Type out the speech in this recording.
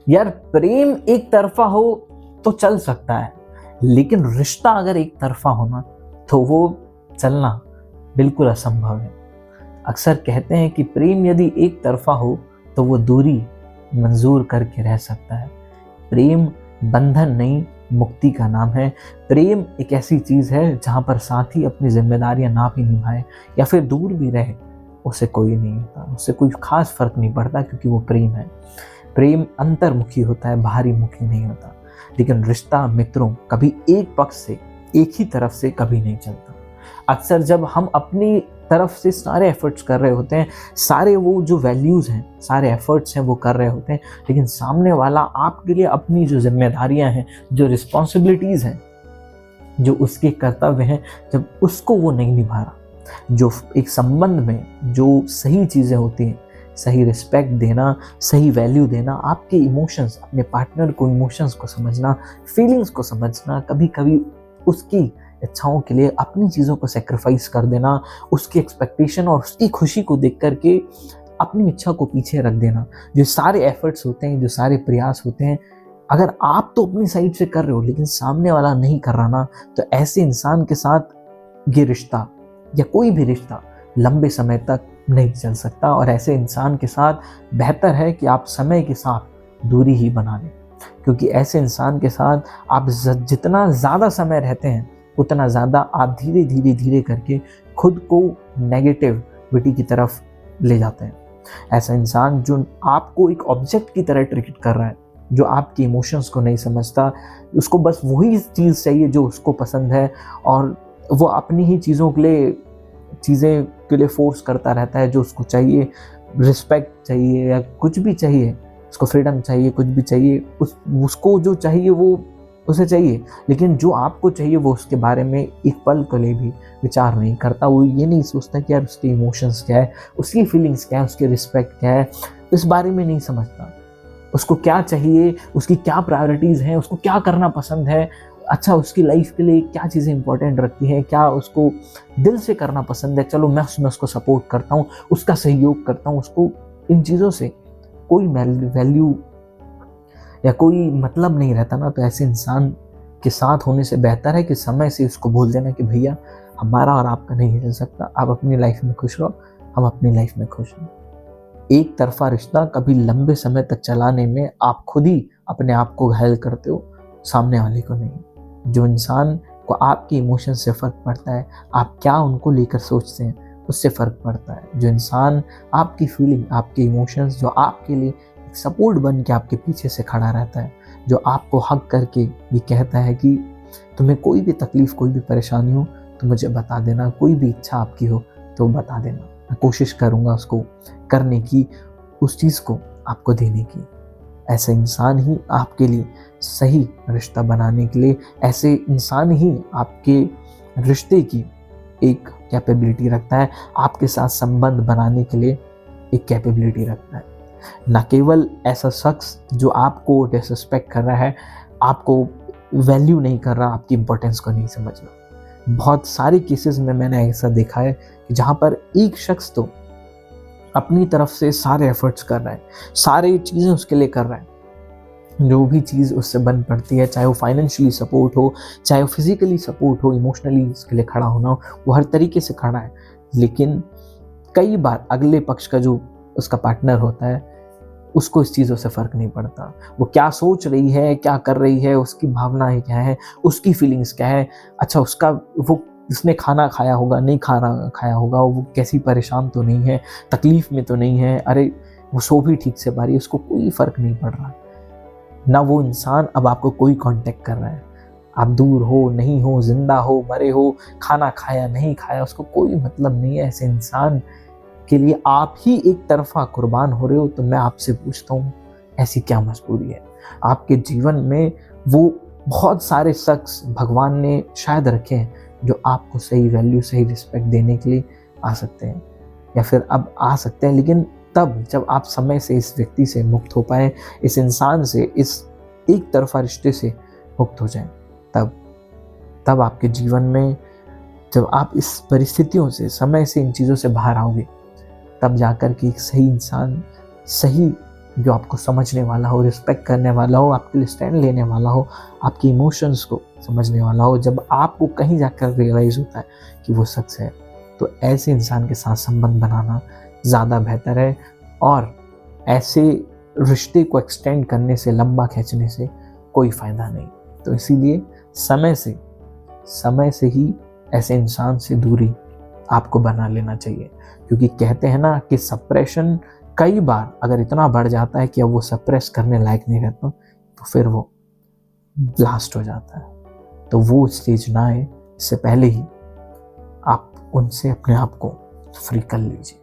यार प्रेम एक तरफा हो तो चल सकता है, लेकिन रिश्ता अगर एक तरफा हो ना तो वो चलना बिल्कुल असंभव है। अक्सर कहते हैं कि प्रेम यदि एक तरफा हो तो वो दूरी मंजूर करके रह सकता है। प्रेम बंधन नहीं, मुक्ति का नाम है। प्रेम एक ऐसी चीज है जहां पर साथी अपनी जिम्मेदारियां ना भी निभाए या फिर दूर भी रहे, उसे कोई नहीं होता, उससे कोई खास फर्क नहीं पड़ता, क्योंकि वो प्रेम है। प्रेम अंतर्मुखी होता है, बाहरी मुखी नहीं होता। लेकिन रिश्ता मित्रों कभी एक पक्ष से, एक ही तरफ से कभी नहीं चलता। अक्सर जब हम अपनी तरफ से सारे एफर्ट्स कर रहे होते हैं, सारे वो जो वैल्यूज हैं, सारे एफर्ट्स हैं वो कर रहे होते हैं, लेकिन सामने वाला आपके लिए अपनी जो जिम्मेदारियां हैं, जो रिस्पॉन्सिबिलिटीज हैं, जो उसके कर्तव्य हैं, जब उसको वो नहीं निभा रहा, जो एक संबंध में जो सही चीजें होती हैं, सही रिस्पेक्ट देना, सही वैल्यू देना, आपके इमोशंस, अपने पार्टनर को इमोशंस को समझना, फीलिंग्स को समझना, कभी कभी उसकी इच्छाओं के लिए अपनी चीज़ों को सेक्रीफाइस कर देना, उसकी एक्सपेक्टेशन और उसकी खुशी को देख करके अपनी इच्छा को पीछे रख देना, जो सारे एफर्ट्स होते हैं, जो सारे प्रयास होते हैं, अगर आप तो अपनी साइड से कर रहे हो लेकिन सामने वाला नहीं कर रहा ना, तो ऐसे इंसान के साथ ये रिश्ता या कोई भी रिश्ता लंबे समय तक नहीं चल सकता। और ऐसे इंसान के साथ बेहतर है कि आप समय के साथ दूरी ही बना लें, क्योंकि ऐसे इंसान के साथ आप जितना ज़्यादा समय रहते हैं उतना ज़्यादा आप धीरे धीरे धीरे करके खुद को नेगेटिविटी की तरफ ले जाते हैं। ऐसा इंसान जो आपको एक ऑब्जेक्ट की तरह ट्रीट कर रहा है, जो आपके इमोशंस को नहीं समझता, उसको बस वही चीज़ चाहिए जो उसको पसंद है, और वो अपनी ही चीज़ों के लिए फोर्स करता रहता है, जो उसको चाहिए, रिस्पेक्ट चाहिए या कुछ भी चाहिए, उसको फ्रीडम चाहिए, कुछ भी चाहिए, उसको जो चाहिए वो उसे चाहिए, लेकिन जो आपको चाहिए वो उसके बारे में एक पल के लिए भी विचार नहीं करता। वो ये नहीं सोचता कि यार उसके इमोशंस क्या है, उसकी फीलिंग्स क्या है, उसकी रिस्पेक्ट क्या है, इस बारे में नहीं समझता। उसको क्या चाहिए, उसकी क्या प्रायोरिटीज़ हैं, उसको क्या करना पसंद है, अच्छा उसकी लाइफ के लिए क्या चीज़ें इंपॉर्टेंट रखती हैं, क्या उसको दिल से करना पसंद है, चलो मैं उसको सपोर्ट करता हूँ, उसका सहयोग करता हूँ। उसको इन चीज़ों से कोई वैल्यू या कोई मतलब नहीं रहता ना, तो ऐसे इंसान के साथ होने से बेहतर है कि समय से उसको बोल देना कि भैया हमारा और आपका नहीं चल सकता, आप अपनी लाइफ में खुश रहो, हम अपनी लाइफ में खुश रहो। एक तरफा रिश्ता कभी लंबे समय तक चलाने में आप खुद ही अपने आप को घायल करते हो, सामने वाले को नहीं। जो इंसान को आपके इमोशन से फ़र्क पड़ता है, आप क्या उनको लेकर सोचते हैं, उससे फ़र्क पड़ता है। जो इंसान आपकी फीलिंग, आपके इमोशंस, जो आपके लिए सपोर्ट बन के आपके पीछे से खड़ा रहता है, जो आपको हक करके ये कहता है कि तुम्हें कोई भी तकलीफ़, कोई भी परेशानी हो तो मुझे बता देना, कोई भी इच्छा आपकी हो तो बता देना, मैं कोशिश करूँगा उसको करने की, उस चीज़ को आपको देने की। ऐसे इंसान ही आपके लिए सही रिश्ता बनाने के लिए, ऐसे इंसान ही आपके रिश्ते की एक कैपेबिलिटी रखता है, आपके साथ संबंध बनाने के लिए एक कैपेबिलिटी रखता है। ना केवल ऐसा शख्स जो आपको डिसरिस्पेक्ट कर रहा है, आपको वैल्यू नहीं कर रहा, आपकी इंपॉर्टेंस को नहीं समझ रहा। बहुत सारे केसेस में मैंने ऐसा देखा है कि जहाँ पर एक शख्स तो अपनी तरफ से सारे एफर्ट्स कर रहा है, सारी चीज़ें उसके लिए कर रहा है, जो भी चीज़ उससे बन पड़ती है, चाहे वो फाइनेंशियली सपोर्ट हो, चाहे वो फिजिकली सपोर्ट हो, इमोशनली उसके लिए खड़ा होना हो, वो हर तरीके से खड़ा है। लेकिन कई बार अगले पक्ष का जो उसका पार्टनर होता है, उसको इस चीज़ों से फ़र्क नहीं पड़ता। वो क्या सोच रही है, क्या कर रही है, उसकी भावनाएं क्या है, उसकी फीलिंग्स क्या है, अच्छा उसने खाना खाया होगा, नहीं खाना खाया होगा, वो कैसी परेशान तो नहीं है, तकलीफ़ में तो नहीं है, अरे वो सो भी ठीक से पा रही है, उसको कोई फ़र्क नहीं पड़ रहा। ना वो इंसान अब आपको कोई कांटेक्ट कर रहा है, आप दूर हो नहीं हो, जिंदा हो मरे हो, खाना खाया नहीं खाया, उसको कोई मतलब नहीं है। ऐसे इंसान के लिए आप ही एक तरफा कुर्बान हो रहे हो। तो मैं आपसे पूछता हूँ, ऐसी क्या मजबूरी है आपके जीवन में? वो बहुत सारे शख्स भगवान ने शायद रखे हैं जो आपको सही वैल्यू, सही रिस्पेक्ट देने के लिए आ सकते हैं, या फिर अब आ सकते हैं, लेकिन तब जब आप समय से इस व्यक्ति से मुक्त हो पाए, इस इंसान से, इस एक तरफा रिश्ते से मुक्त हो जाएं, तब आपके जीवन में जब आप इस परिस्थितियों से, समय से, इन चीज़ों से बाहर आओगे, तब जाकर के एक सही इंसान, सही जो आपको समझने वाला हो, रिस्पेक्ट करने वाला हो, आपके लिए स्टैंड लेने वाला हो, आपकी इमोशंस को समझने वाला हो। जब आपको कहीं जाकर रियलाइज़ होता है कि वो सच है, तो ऐसे इंसान के साथ संबंध बनाना ज़्यादा बेहतर है। और ऐसे रिश्ते को एक्सटेंड करने से, लंबा खींचने से कोई फ़ायदा नहीं। तो इसीलिए समय से ही ऐसे इंसान से दूरी आपको बना लेना चाहिए। क्योंकि कहते हैं ना कि सप्रेशन कई बार अगर इतना बढ़ जाता है कि अब वो सप्रेस करने लायक नहीं रहता, तो फिर वो ब्लास्ट हो जाता है। तो वो स्टेज ना आए, इससे पहले ही आप उनसे अपने आप को फ्री कर लीजिए।